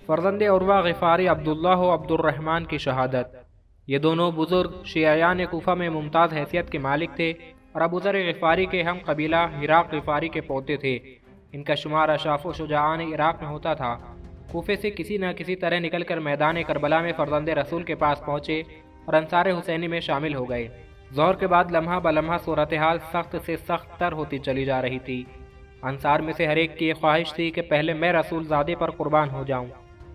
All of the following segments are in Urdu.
فرزند عروہ غفاری عبداللہ و عبدالرحمن کی شہادت۔ یہ دونوں بزرگ شیعیان کوفہ میں ممتاز حیثیت کے مالک تھے اور ابو ذر غفاری کے ہم قبیلہ ہراق غفاری کے پوتے تھے۔ ان کا شمار اشراف و شجاعان عراق میں ہوتا تھا۔ کوفے سے کسی نہ کسی طرح نکل کر میدان کربلا میں فرزند رسول کے پاس پہنچے اور انصار حسینی میں شامل ہو گئے۔ ظہر کے بعد لمحہ بلمحہ صورتحال سخت سے سخت تر ہوتی چلی جا رہی تھی۔ انصار میں سے ہر ایک کی خواہش تھی کہ پہلے میں رسول زادے پر قربان ہو جاؤں۔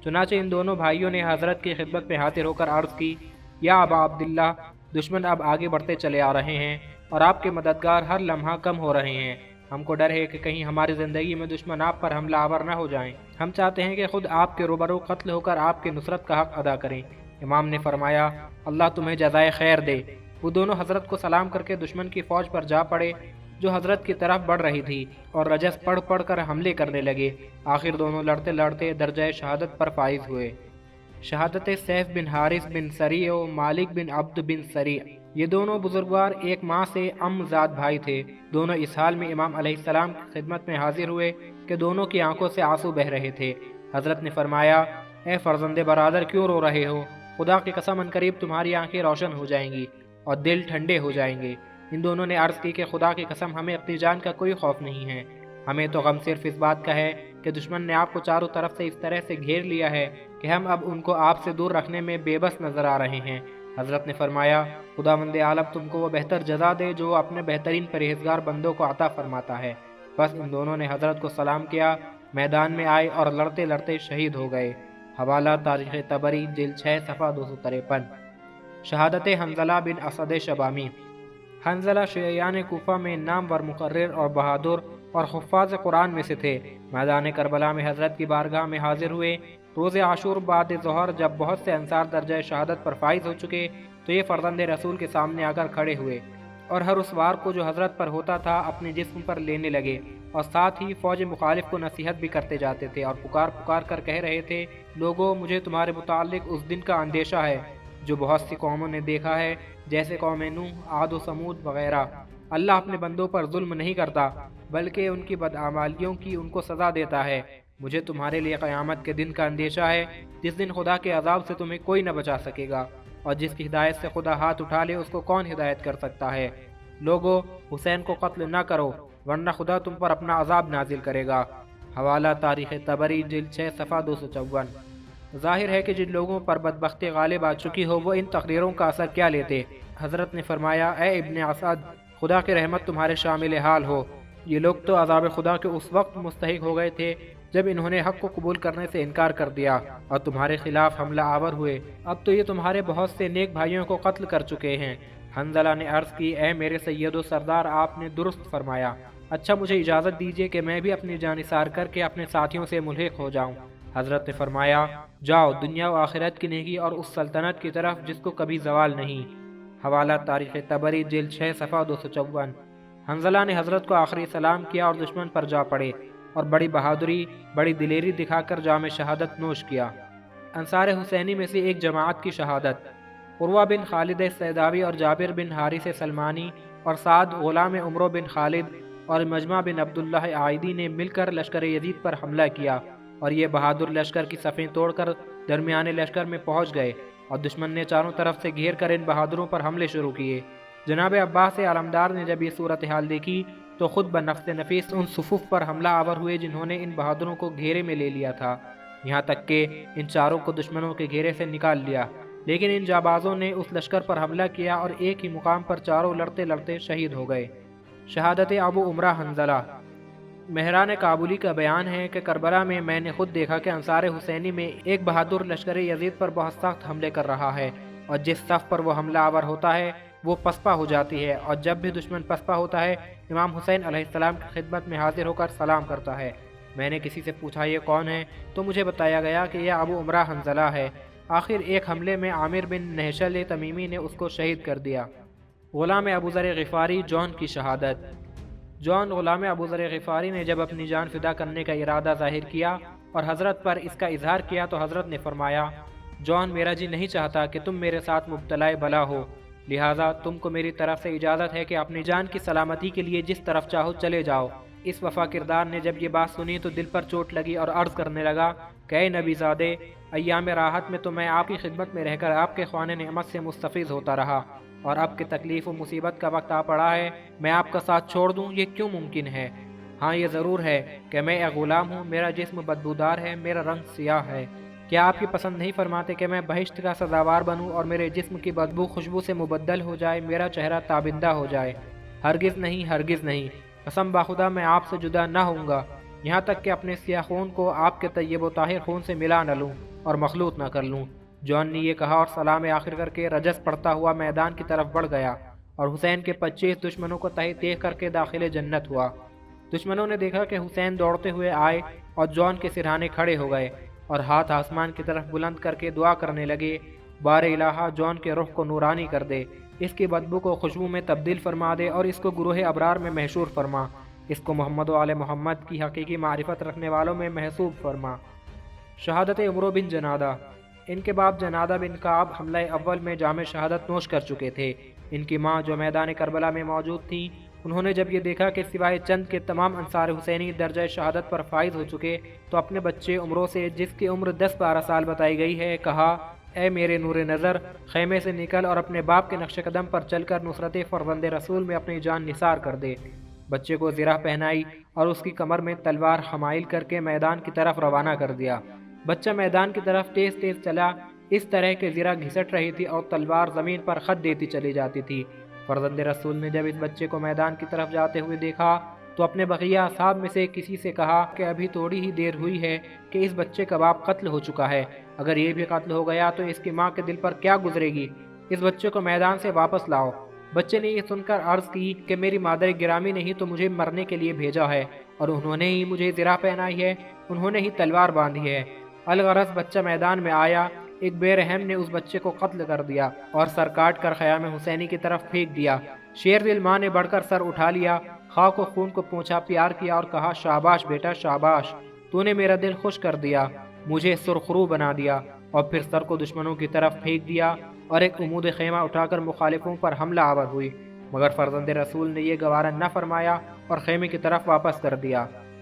چنانچہ ان دونوں بھائیوں نے حضرت کی خدمت میں حاضر ہو کر عرض کی، یا ابا عبداللہ، دشمن اب آگے بڑھتے چلے آ رہے ہیں اور آپ کے مددگار ہر لمحہ کم ہو رہے ہیں۔ ہم کو ڈر ہے کہ کہیں ہماری زندگی میں دشمن آپ پر حملہ آور نہ ہو جائیں۔ ہم چاہتے ہیں کہ خود آپ کے روبرو قتل ہو کر آپ کی نصرت کا حق ادا کریں۔ امام نے فرمایا، اللہ تمہیں جزائے خیر دے۔ وہ دونوں حضرت کو سلام کر کے دشمن کی فوج پر جا پڑے جو حضرت کی طرف بڑھ رہی تھی، اور رجس پڑھ پڑھ کر حملے کرنے لگے۔ آخر دونوں لڑتے لڑتے درجہ شہادت پر فائز ہوئے۔ شہادت سیف بن حارث بن سری و مالک بن عبد بن سری، یہ دونوں بزرگوار ایک ماں سے زاد بھائی تھے۔ دونوں اس حال میں امام علیہ السلام کی خدمت میں حاضر ہوئے کہ دونوں کی آنکھوں سے آنسو بہہ رہے تھے۔ حضرت نے فرمایا، اے فرزند برادر، کیوں رو رہے ہو؟ خدا کی قسم عنقریب تمہاری آنکھیں روشن ہو جائیں گی اور دل ٹھنڈے ہو جائیں گے۔ ان دونوں نے عرض کی کہ خدا کی قسم ہمیں اپنی جان کا کوئی خوف نہیں ہے، ہمیں تو غم صرف اس بات کا ہے کہ دشمن نے آپ کو چاروں طرف سے اس طرح سے گھیر لیا ہے کہ ہم اب ان کو آپ سے دور رکھنے میں بے بس نظر آ رہے ہیں۔ حضرت نے فرمایا، خداوند عالم تم کو وہ بہتر جزا دے جو اپنے بہترین پرہیزگار بندوں کو عطا فرماتا ہے۔ بس ان دونوں نے حضرت کو سلام کیا، میدان میں آئے اور لڑتے لڑتے شہید ہو گئے۔ حوالہ تاریخ طبری جلد 6 صفحہ 253۔ شہادت حنظلہ بن اسد شبامی۔ حنظلہ شیعیان کوفہ میں نامور مقرر اور بہادر اور حفاظ قرآن میں سے تھے۔ میدان کربلا میں حضرت کی بارگاہ میں حاضر ہوئے۔ روز عاشور بعد ظہر جب بہت سے انصار درجہ شہادت پر فائز ہو چکے تو یہ فرزند رسول کے سامنے آ کر کھڑے ہوئے اور ہر اس وار کو جو حضرت پر ہوتا تھا اپنے جسم پر لینے لگے، اور ساتھ ہی فوج مخالف کو نصیحت بھی کرتے جاتے تھے اور پکار پکار کر کہہ رہے تھے، لوگو مجھے تمہارے متعلق اس دن کا اندیشہ ہے جو بہت سی قوموں نے دیکھا ہے، جیسے قوم نوح، عاد و سمود وغیرہ۔ اللہ اپنے بندوں پر ظلم نہیں کرتا بلکہ ان کی بدعمالیوں کی ان کو سزا دیتا ہے۔ مجھے تمہارے لیے قیامت کے دن کا اندیشہ ہے جس دن خدا کے عذاب سے تمہیں کوئی نہ بچا سکے گا، اور جس کی ہدایت سے خدا ہاتھ اٹھا لے اس کو کون ہدایت کر سکتا ہے۔ لوگو حسین کو قتل نہ کرو ورنہ خدا تم پر اپنا عذاب نازل کرے گا۔ حوالہ تاریخ طبری جلد 6 صفحہ 254۔ ظاہر ہے کہ جن لوگوں پر بدبختی غالب آ چکی ہو وہ ان تقریروں کا اثر کیا لیتے۔ حضرت نے فرمایا، اے ابن اسد، خدا کی رحمت تمہارے شامل حال ہو۔ یہ لوگ تو عذاب خدا کے اس وقت مستحق ہو گئے تھے جب انہوں نے حق کو قبول کرنے سے انکار کر دیا اور تمہارے خلاف حملہ آور ہوئے۔ اب تو یہ تمہارے بہت سے نیک بھائیوں کو قتل کر چکے ہیں۔ حنظلہ نے عرض کی، اے میرے سید و سردار، آپ نے درست فرمایا۔ اچھا مجھے اجازت دیجیے کہ میں بھی اپنی جان نثار کر کے اپنے ساتھیوں سے ملحق ہو جاؤں۔ حضرت نے فرمایا، جاؤ، دنیا و آخرت کی نیکی اور اس سلطنت کی طرف جس کو کبھی زوال نہیں۔ حوالہ تاریخ طبری جلد 6 صفحہ 254۔ حنظلہ نے حضرت کو آخری سلام کیا اور دشمن پر جا پڑے اور بڑی بہادری، بڑی دلیری دکھا کر جام شہادت نوش کیا۔ انصار حسینی میں سے ایک جماعت کی شہادت۔ عروہ بن خالد سیداوی اور جابر بن حارث سلمانی اور سعد غلام عمرو بن خالد اور مجمع بن عبداللہ عائدی نے مل کر لشکر یزید پر حملہ کیا، اور یہ بہادر لشکر کی صفیں توڑ کر درمیانے لشکر میں پہنچ گئے اور دشمن نے چاروں طرف سے گھیر کر ان بہادروں پر حملے شروع کیے۔ جناب عباس علمدار نے جب یہ صورتحال دیکھی تو خود بنفس نفیس ان صفوف پر حملہ آور ہوئے جنہوں نے ان بہادروں کو گھیرے میں لے لیا تھا، یہاں تک کہ ان چاروں کو دشمنوں کے گھیرے سے نکال لیا، لیکن ان جابازوں نے اس لشکر پر حملہ کیا اور ایک ہی مقام پر چاروں لڑتے لڑتے شہید ہو گئے۔ شہادت ابو عمرہ حنظلہ۔ مہران کابلی کا بیان ہے کہ کربلا میں نے خود دیکھا کہ انصار حسینی میں ایک بہادر لشکر یزید پر بہت سخت حملے کر رہا ہے، اور جس صف پر وہ حملہ آور ہوتا ہے وہ پسپا ہو جاتی ہے، اور جب بھی دشمن پسپا ہوتا ہے امام حسین علیہ السلام کی خدمت میں حاضر ہو کر سلام کرتا ہے۔ میں نے کسی سے پوچھا یہ کون ہے تو مجھے بتایا گیا کہ یہ ابو عمرہ حنظلہ ہے۔ آخر ایک حملے میں عامر بن نہشل تمیمی نے اس کو شہید کر دیا۔ غلام ابو ذر غفاری جون کی شہادت۔ جون غلام ابو ذر غفاری نے جب اپنی جان فدا کرنے کا ارادہ ظاہر کیا اور حضرت پر اس کا اظہار کیا تو حضرت نے فرمایا، جون میرا جی نہیں چاہتا کہ تم میرے ساتھ مبتلا بلا ہو، لہٰذا تم کو میری طرف سے اجازت ہے کہ اپنی جان کی سلامتی کے لیے جس طرف چاہو چلے جاؤ، اس وفا کردار نے جب یہ بات سنی تو دل پر چوٹ لگی اور عرض کرنے لگا کہ اے نبی زادے، ایام راحت میں تو میں آپ کی خدمت میں رہ کر آپ کے خوان نعمت سے مستفیض ہوتا رہا، اور اب کہ تکلیف و مصیبت کا وقت آ پڑا ہے میں آپ کا ساتھ چھوڑ دوں، یہ کیوں ممکن ہے؟ ہاں یہ ضرور ہے کہ میں ایک غلام ہوں، میرا جسم بدبودار ہے، میرا رنگ سیاہ ہے۔ کیا آپ کی پسند نہیں فرماتے کہ میں بہشت کا سزاوار بنوں اور میرے جسم کی بدبو خوشبو سے مبدل ہو جائے، میرا چہرہ تابندہ ہو جائے؟ ہرگز نہیں، ہرگز نہیں، قسم باخدا میں آپ سے جدا نہ ہوں گا، یہاں تک کہ اپنے سیاہ خون کو آپ کے طیب و طاہر خون سے ملا نہ لوں اور مخلوط نہ کر لوں۔ جون نے یہ کہا اور سلام آخر کر کے رجس پڑھتا ہوا میدان کی طرف بڑھ گیا، اور حسین کے 25 دشمنوں کو تحت دیکھ کر کے داخل جنت ہوا۔ دشمنوں نے دیکھا کہ حسین دوڑتے ہوئے آئے اور جون کے سرہانے کھڑے ہو گئے اور ہاتھ آسمان کی طرف بلند کر کے دعا کرنے لگے، بار الہا جون کے رخ کو نورانی کر دے، اس کی بدبو کو خوشبو میں تبدیل فرما دے اور اس کو گروہ ابرار میں محشور فرما، اس کو محمد و آل محمد کی حقیقی معرفت رکھنے والوں میں محسوب فرما۔ شہادت عمرو بن جنادہ۔ ان کے باپ جنادہ بن کعب حملہ اول میں جام شہادت نوش کر چکے تھے۔ ان کی ماں جو میدان کربلا میں موجود تھیں، انہوں نے جب یہ دیکھا کہ سوائے چند کے تمام انصار حسینی درجہ شہادت پر فائز ہو چکے تو اپنے بچے عمرو سے، جس کی عمر 10-12 سال بتائی گئی ہے، کہا اے میرے نور نظر، خیمے سے نکل اور اپنے باپ کے نقش قدم پر چل کر نصرت فرزند رسول میں اپنی جان نثار کر دے۔ بچے کو زرہ پہنائی اور اس کی کمر میں تلوار حمائل کر کے میدان کی طرف روانہ کر دیا۔ بچہ میدان کی طرف تیز تیز چلا، اس طرح کہ زرہ گھسٹ رہی تھی اور تلوار زمین پر خط دیتی چلی جاتی تھی۔ فرزند رسول نے جب اس بچے کو میدان کی طرف جاتے ہوئے دیکھا تو اپنے بقیہ اصحاب میں سے کسی سے کہا کہ ابھی تھوڑی ہی دیر ہوئی ہے کہ اس بچے کا باپ قتل ہو چکا ہے، اگر یہ بھی قتل ہو گیا تو اس کی ماں کے دل پر کیا گزرے گی؟ اس بچے کو میدان سے واپس لاؤ۔ بچے نے یہ سن کر عرض کی کہ میری مادر گرامی نے ہی تو مجھے مرنے کے لیے بھیجا ہے، اور انہوں نے ہی مجھے زرہ پہنائی ہے، انہوں نے ہی تلوار باندھی ہے۔ الغرض بچہ میدان میں آیا، ایک بے رحم نے اس بچے کو قتل کر دیا اور سر کاٹ کر خیام حسینی کی طرف پھینک دیا۔ شیر دل ماں نے بڑھ کر سر اٹھا لیا، خاک و خون کو پونچھا، پیار کیا اور کہا شاباش بیٹا شاباش، تو نے میرا دل خوش کر دیا، مجھے سرخرو بنا دیا، اور پھر سر کو دشمنوں کی طرف پھینک دیا اور ایک عمود خیمہ اٹھا کر مخالفوں پر حملہ آور ہوئی، مگر فرزند رسول نے یہ گوارا نہ فرمایا اور خیمے کی طرف واپس کر دیا۔